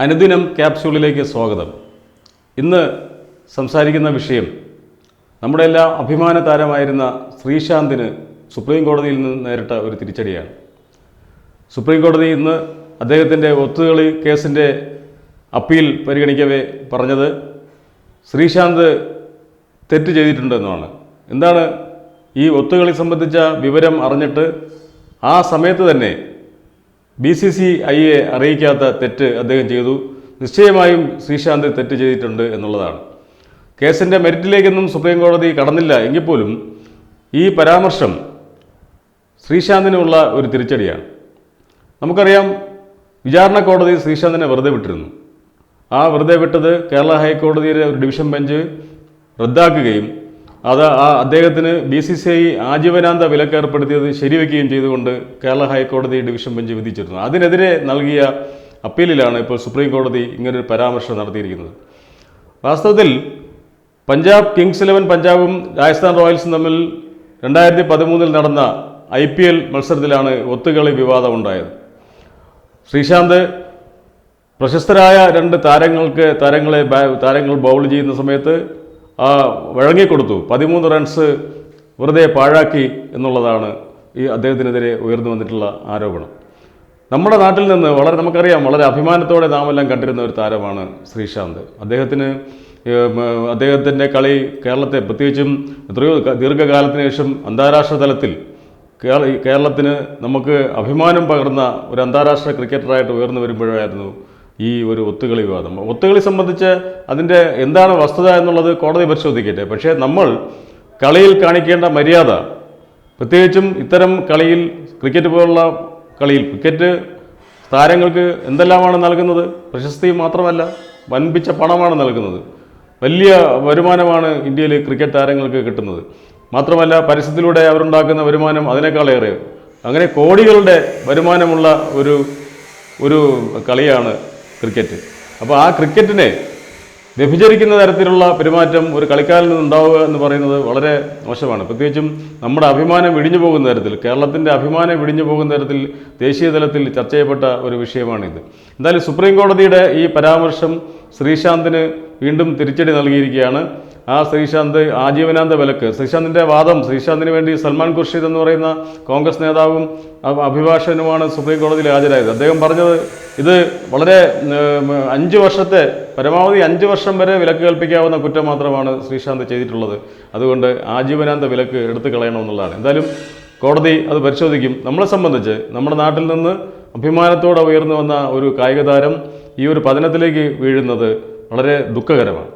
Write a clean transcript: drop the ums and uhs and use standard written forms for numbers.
അനുദിനം ക്യാപ്സ്യൂളിലേക്ക് സ്വാഗതം. ഇന്ന് സംസാരിക്കുന്ന വിഷയം നമ്മുടെ എല്ലാ അഭിമാന താരമായിരുന്ന ശ്രീശാന്തിന് സുപ്രീം കോടതിയിൽ നിന്ന് നേരിട്ട ഒരു തിരിച്ചടിയാണ്. സുപ്രീം കോടതി ഇന്ന് അദ്ദേഹത്തിൻ്റെ ഒത്തുകളി കേസിൻ്റെ അപ്പീൽ പരിഗണിക്കവേ പറഞ്ഞത് ശ്രീശാന്ത് തെറ്റ് ചെയ്തിട്ടുണ്ടെന്നാണ്. എന്താണ് ഈ ഒത്തുകളി സംബന്ധിച്ച വിവരം അറിഞ്ഞിട്ട് ആ സമയത്ത് തന്നെ BCCIയെ അറിയിക്കാത്ത തെറ്റ് അദ്ദേഹം ചെയ്തു. നിശ്ചയമായും ശ്രീശാന്ത് തെറ്റ് ചെയ്തിട്ടുണ്ട് എന്നുള്ളതാണ്. കേസിൻ്റെ മെറിറ്റിലേക്കൊന്നും സുപ്രീം കോടതി കടന്നില്ല എങ്കിൽ പോലും ഈ പരാമർശം ശ്രീശാന്തിനുള്ള ഒരു തിരിച്ചടിയാണ്. നമുക്കറിയാം, വിചാരണ കോടതി ശ്രീശാന്തിനെ വെറുതെ വിട്ടിരുന്നു. ആ വെറുതെ വിട്ടത് കേരള ഹൈക്കോടതിയിലെ ഒരു ഡിവിഷൻ ബെഞ്ച് റദ്ദാക്കുകയും അദ്ദേഹത്തിന് BCCI ആജീവനാന്ത വിലക്കേർപ്പെടുത്തിയത് ശരിവെക്കുകയും ചെയ്തുകൊണ്ട് കേരള ഹൈക്കോടതി ഡിവിഷൻ ബെഞ്ച് വിധിച്ചിരുന്നു. അതിനെതിരെ നൽകിയ അപ്പീലിലാണ് ഇപ്പോൾ സുപ്രീം കോടതി ഇങ്ങനൊരു പരാമർശം നടത്തിയിരിക്കുന്നത്. വാസ്തവത്തിൽ പഞ്ചാബ് കിങ്സ് 11 പഞ്ചാബും രാജസ്ഥാൻ റോയൽസും തമ്മിൽ 2013 നടന്ന IPL മത്സരത്തിലാണ് ഒത്തുകളി വിവാദമുണ്ടായത്. ശ്രീശാന്ത് പ്രശസ്തരായ 2 താരങ്ങൾ ബൗൾ ചെയ്യുന്ന സമയത്ത് വഴങ്ങിക്കൊടുത്തു. 13 റൺസ് വെറുതെ പാഴാക്കി എന്നുള്ളതാണ് ഈ അദ്ദേഹത്തിനെതിരെ ഉയർന്നു വന്നിട്ടുള്ള ആരോപണം. നമ്മുടെ നാട്ടിൽ നിന്ന് നമുക്കറിയാം, വളരെ അഭിമാനത്തോടെ നാമെല്ലാം കണ്ടിരുന്ന ഒരു താരമാണ് ശ്രീശാന്ത്. അദ്ദേഹത്തിൻ്റെ കളി കേരളത്തെ, പ്രത്യേകിച്ചും എത്രയോ ദീർഘകാലത്തിന് ശേഷം അന്താരാഷ്ട്ര തലത്തിൽ കേരളത്തിന് നമുക്ക് അഭിമാനം പകർന്ന ഒരു അന്താരാഷ്ട്ര ക്രിക്കറ്ററായിട്ട് ഉയർന്നു വരുമ്പോഴായിരുന്നു ഈ ഒരു ഒത്തുകളി വിവാദം. ഒത്തുകളി സംബന്ധിച്ച് അതിൻ്റെ എന്താണ് വസ്തുത എന്നുള്ളത് കോടതി പരിശോധിക്കട്ടെ. പക്ഷേ നമ്മൾ കളിയിൽ കാണിക്കേണ്ട മര്യാദ, പ്രത്യേകിച്ചും ഇത്തരം കളിയിൽ, ക്രിക്കറ്റ് പോലുള്ള കളിയിൽ, ക്രിക്കറ്റ് താരങ്ങൾക്ക് എന്തെല്ലാമാണ് നൽകുന്നത്? പ്രശസ്തി മാത്രമല്ല, വൻപിച്ച പണമാണ് നൽകുന്നത്. വലിയ വരുമാനമാണ് ഇന്ത്യയിൽ ക്രിക്കറ്റ് താരങ്ങൾക്ക് കിട്ടുന്നത്. മാത്രമല്ല, പരസ്യത്തിലൂടെ അവരുണ്ടാക്കുന്ന വരുമാനം അതിനേക്കാളേറെ. അങ്ങനെ കോടികളുടെ വരുമാനമുള്ള ഒരു കളിയാണ് ക്രിക്കറ്റ്. അപ്പോൾ ആ ക്രിക്കറ്റിനെ വ്യഭിചരിക്കുന്ന തരത്തിലുള്ള പെരുമാറ്റം ഒരു കളിക്കാരിൽ നിന്നുണ്ടാവുക എന്ന് പറയുന്നത് വളരെ മോശമാണ്. പ്രത്യേകിച്ചും നമ്മുടെ അഭിമാനം ഇടിഞ്ഞു പോകുന്ന തരത്തിൽ, കേരളത്തിൻ്റെ അഭിമാനം ഇടിഞ്ഞു പോകുന്ന തരത്തിൽ ദേശീയ തലത്തിൽ ചർച്ച ചെയ്യപ്പെട്ട ഒരു വിഷയമാണിത്. എന്തായാലും സുപ്രീം കോടതിയുടെ ഈ പരാമർശം ശ്രീശാന്തിന് വീണ്ടും തിരിച്ചടി നൽകിയിരിക്കുകയാണ്. ആ ശ്രീശാന്ത് ആജീവനാന്ത വിലക്ക്, ശ്രീശാന്തിൻ്റെ വാദം, ശ്രീശാന്തിന് വേണ്ടി സൽമാൻ ഖുർഷിദ് എന്ന് പറയുന്ന കോൺഗ്രസ് നേതാവും അഭിഭാഷകനുമാണ് സുപ്രീം കോടതിയിൽ ഹാജരായത്. അദ്ദേഹം പറഞ്ഞത് ഇത് വളരെ 5 വർഷത്തെ, പരമാവധി 5 വർഷം വരെ വിലക്ക് കൽപ്പിക്കാവുന്ന കുറ്റം മാത്രമാണ് ശ്രീശാന്ത് ചെയ്തിട്ടുള്ളത്. അതുകൊണ്ട് ആജീവനാന്ത വിലക്ക് എടുത്തു കളയണമെന്നുള്ളതാണ്. എന്തായാലും കോടതി അത് പരിശോധിക്കും. നമ്മളെ സംബന്ധിച്ച് നമ്മുടെ നാട്ടിൽ നിന്ന് അഭിമാനത്തോടെ ഉയർന്നു വന്ന ഒരു കായിക താരം ഈ ഒരു പതനത്തിലേക്ക് വീഴുന്നത് വളരെ ദുഃഖകരമാണ്.